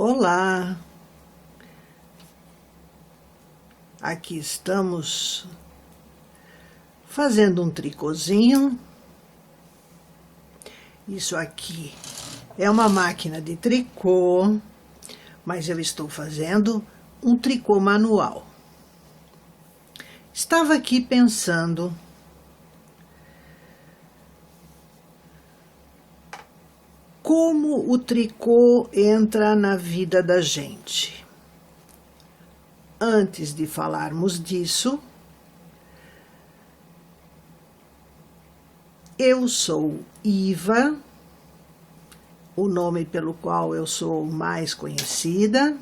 Olá, aqui estamos fazendo um tricôzinho. Isso aqui é uma máquina de tricô, mas eu estou fazendo um tricô manual. Estava aqui pensando como o tricô entra na vida da gente. Antes de falarmos disso, eu sou Iva, o nome pelo qual eu sou mais conhecida.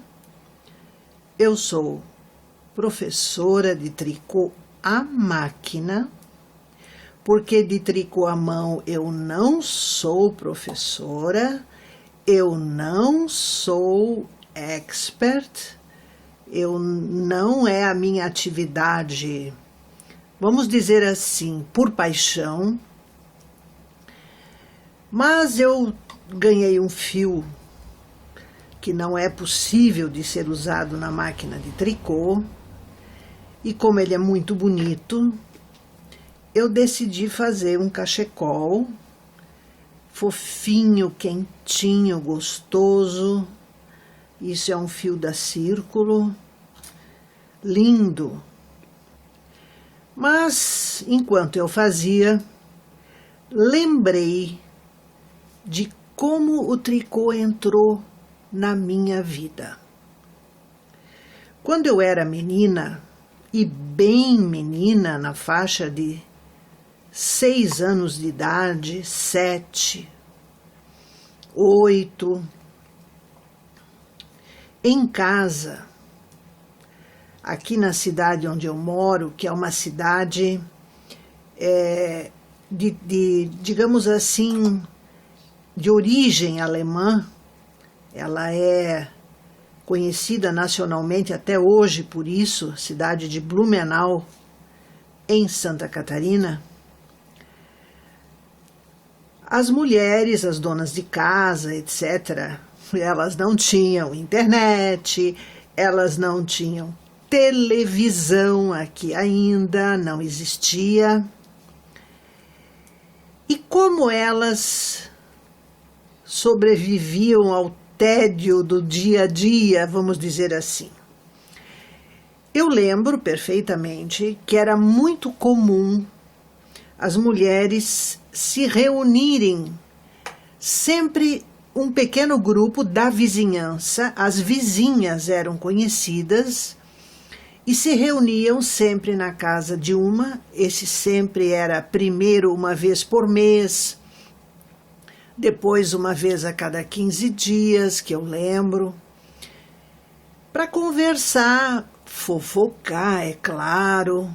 Eu sou professora de tricô à máquina, porque de tricô à mão eu não sou professora, eu não sou expert, não é a minha atividade, vamos dizer assim, por paixão, mas eu ganhei um fio que não é possível de ser usado na máquina de tricô, e como ele é muito bonito, eu decidi fazer um cachecol fofinho, quentinho, gostoso. Isso é um fio da Círculo, lindo. Mas, enquanto eu fazia, lembrei de como o tricô entrou na minha vida. Quando eu era menina, e bem menina, na faixa de 6 anos de idade, 7, 8, em casa, aqui na cidade onde eu moro, que é uma cidade digamos assim, de origem alemã, ela é conhecida nacionalmente até hoje por isso, cidade de Blumenau, em Santa Catarina. As mulheres, as donas de casa, etc., elas não tinham internet, elas não tinham televisão, aqui ainda não existia. E como elas sobreviviam ao tédio do dia a dia, vamos dizer assim. Eu lembro perfeitamente que era muito comum as mulheres se reunirem, sempre um pequeno grupo da vizinhança, as vizinhas eram conhecidas e se reuniam sempre na casa de uma. Esse sempre era primeiro uma vez por mês, depois uma vez a cada 15 dias, que eu lembro, para conversar, fofocar, é claro,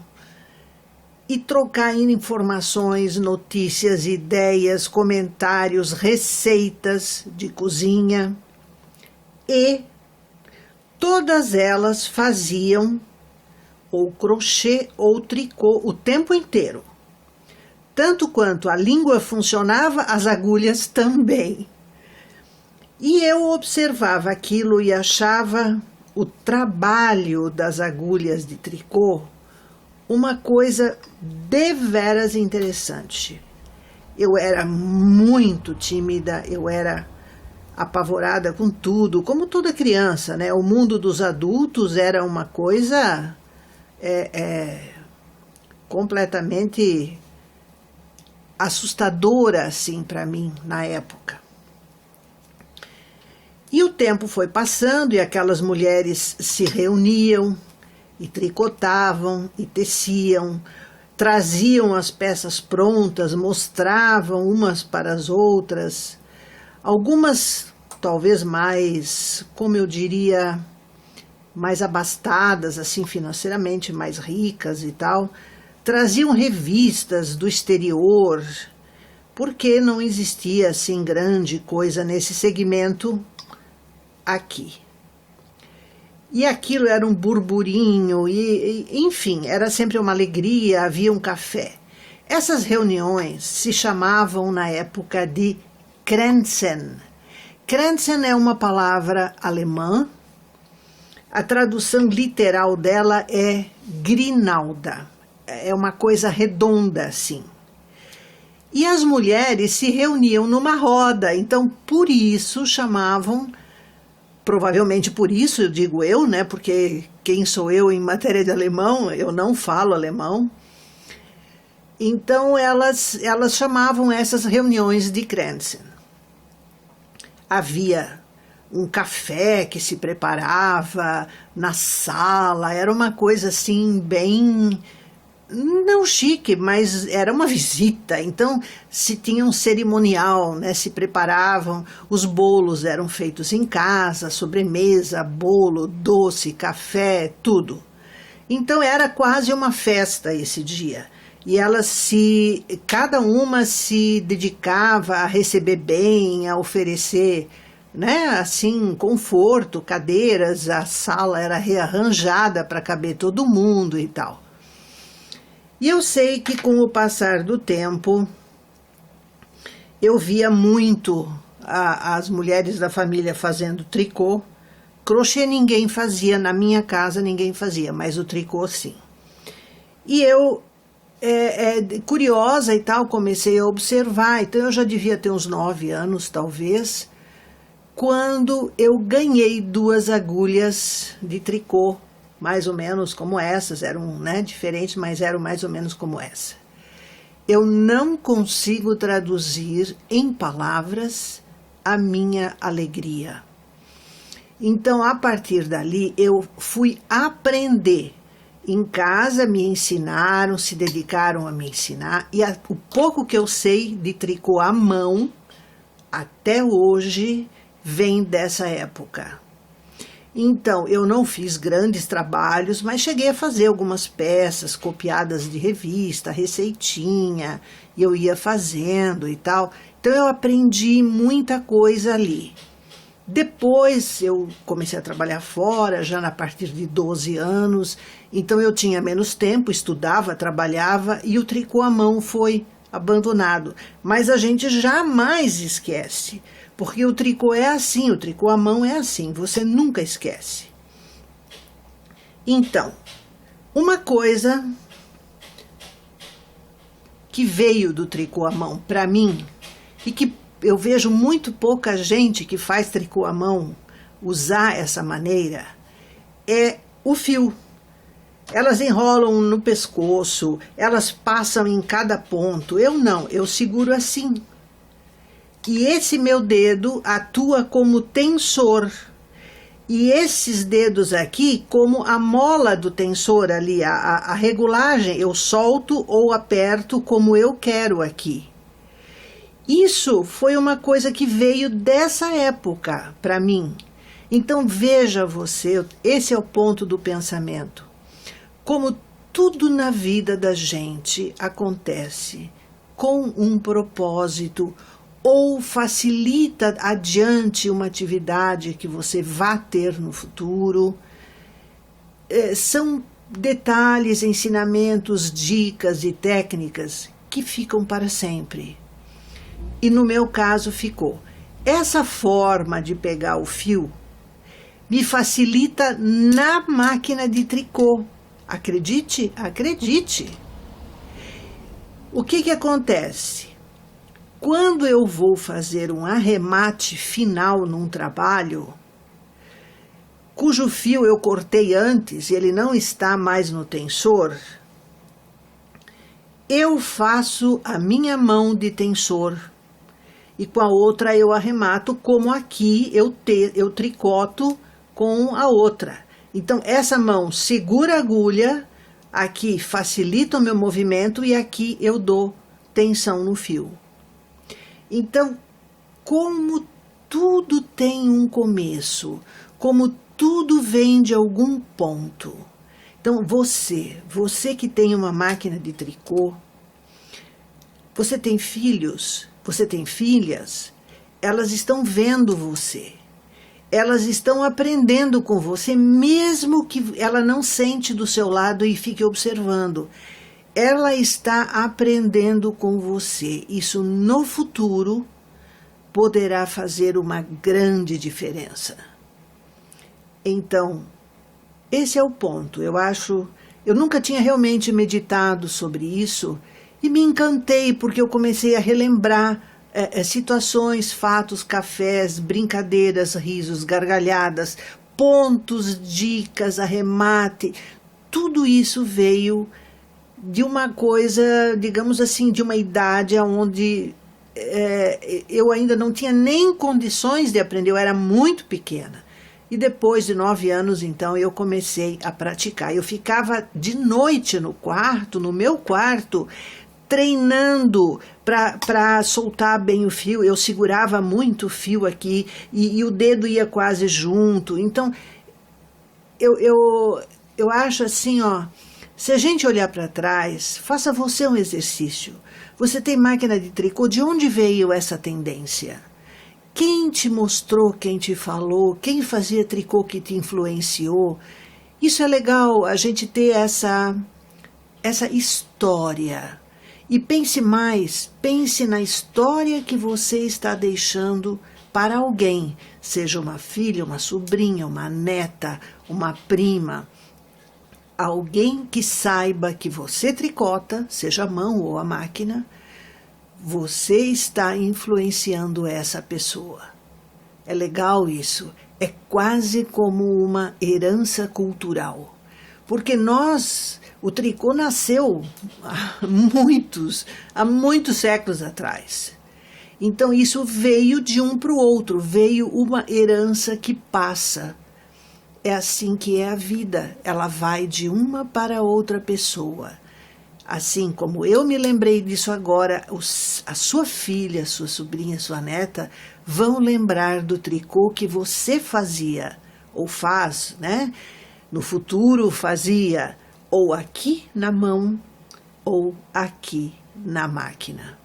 e trocar informações, notícias, ideias, comentários, receitas de cozinha. E todas elas faziam ou crochê ou tricô o tempo inteiro. Tanto quanto a língua funcionava, as agulhas também. E eu observava aquilo e achava o trabalho das agulhas de tricô uma coisa deveras interessante. Eu era muito tímida, eu era apavorada com tudo, como toda criança, né? O mundo dos adultos era uma coisa completamente assustadora, assim, para mim, na época. E o tempo foi passando e aquelas mulheres se reuniam e tricotavam e teciam, traziam as peças prontas, mostravam umas para as outras. Algumas, talvez mais, como eu diria, mais abastadas, assim, financeiramente, mais ricas e tal, traziam revistas do exterior, porque não existia, assim, grande coisa nesse segmento aqui. E aquilo era um burburinho, enfim, era sempre uma alegria, havia um café. Essas reuniões se chamavam na época de Kränzen, Kränzen é uma palavra alemã. A tradução literal dela é grinalda. É uma coisa redonda, assim. E as mulheres se reuniam numa roda, então por isso chamavam, provavelmente por isso, digo eu, né? Porque quem sou eu em matéria de alemão? Eu não falo alemão. Então elas chamavam essas reuniões de Kränzen. Havia um café que se preparava na sala, era uma coisa assim bem, não chique, mas era uma visita, então se tinha um cerimonial, né? Se preparavam, os bolos eram feitos em casa, sobremesa, bolo, doce, café, tudo. Então era quase uma festa esse dia. E cada uma se dedicava a receber bem, a oferecer, né, assim, conforto, cadeiras, a sala era rearranjada para caber todo mundo e tal. E eu sei que com o passar do tempo, eu via muito as mulheres da família fazendo tricô. Crochê ninguém fazia, na minha casa ninguém fazia, mas o tricô sim. E eu, curiosa e tal, comecei a observar, então eu já devia ter uns 9 anos, talvez, quando eu ganhei 2 agulhas de tricô, mais ou menos como essas, eram, né, diferentes, mas eram mais ou menos como essa. Eu não consigo traduzir em palavras a minha alegria. Então, a partir dali, eu fui aprender. Em casa me ensinaram, se dedicaram a me ensinar, e o pouco que eu sei de tricô à mão, até hoje, vem dessa época. Então, eu não fiz grandes trabalhos, mas cheguei a fazer algumas peças copiadas de revista, receitinha, e eu ia fazendo e tal. Então, eu aprendi muita coisa ali. Depois eu comecei a trabalhar fora, já a partir de 12 anos, então eu tinha menos tempo, estudava, trabalhava e o tricô à mão foi abandonado. Mas a gente jamais esquece, porque o tricô é assim, o tricô à mão é assim, você nunca esquece. Então, uma coisa que veio do tricô à mão para mim e que eu vejo muito pouca gente que faz tricô à mão usar essa maneira, é o fio. Elas enrolam no pescoço, elas passam em cada ponto. Eu não, eu seguro assim. E esse meu dedo atua como tensor. E esses dedos aqui, como a mola do tensor ali, a regulagem, eu solto ou aperto como eu quero aqui. Isso foi uma coisa que veio dessa época para mim. Então veja você, esse é o ponto do pensamento. Como tudo na vida da gente acontece com um propósito ou facilita adiante uma atividade que você vá ter no futuro. São detalhes, ensinamentos, dicas e técnicas que ficam para sempre. E no meu caso ficou. Essa forma de pegar o fio me facilita na máquina de tricô. Acredite? Acredite. O que acontece? Quando eu vou fazer um arremate final num trabalho, cujo fio eu cortei antes e ele não está mais no tensor, eu faço a minha mão de tensor e com a outra eu arremato, como aqui eu tricoto com a outra. Então, essa mão segura a agulha, aqui facilita o meu movimento e aqui eu dou tensão no fio. Então, como tudo tem um começo, como tudo vem de algum ponto. Então, você que tem uma máquina de tricô, você tem filhos, você tem filhas, elas estão vendo você. Elas estão aprendendo com você, mesmo que ela não sente do seu lado e fique observando. Ela está aprendendo com você. Isso no futuro poderá fazer uma grande diferença. Então, esse é o ponto. Eu nunca tinha realmente meditado sobre isso e me encantei porque eu comecei a relembrar situações, fatos, cafés, brincadeiras, risos, gargalhadas, pontos, dicas, arremate. Tudo isso veio de uma coisa, digamos assim, de uma idade onde eu ainda não tinha nem condições de aprender, eu era muito pequena. E depois de 9 anos, então, eu comecei a praticar. Eu ficava de noite no meu quarto, treinando para soltar bem o fio. Eu segurava muito o fio aqui e o dedo ia quase junto. Então, eu acho assim, ó, se a gente olhar para trás, faça você um exercício. Você tem máquina de tricô, de onde veio essa tendência? Quem te mostrou, quem te falou, quem fazia tricô que te influenciou? Isso é legal, a gente ter essa história. E pense mais, pense na história que você está deixando para alguém, seja uma filha, uma sobrinha, uma neta, uma prima. Alguém que saiba que você tricota, seja a mão ou a máquina, você está influenciando essa pessoa. É legal isso, é quase como uma herança cultural. Porque o tricô nasceu há muitos séculos atrás. Então isso veio de um para o outro, veio uma herança que passa. É assim que é a vida, ela vai de uma para outra pessoa. Assim como eu me lembrei disso agora, a sua filha, sua sobrinha, sua neta vão lembrar do tricô que você fazia, ou faz, né? No futuro fazia, ou aqui na mão, ou aqui na máquina.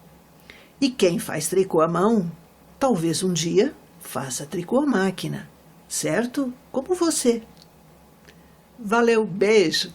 E quem faz tricô à mão, talvez um dia faça tricô à máquina, certo? Como você. Valeu, beijo!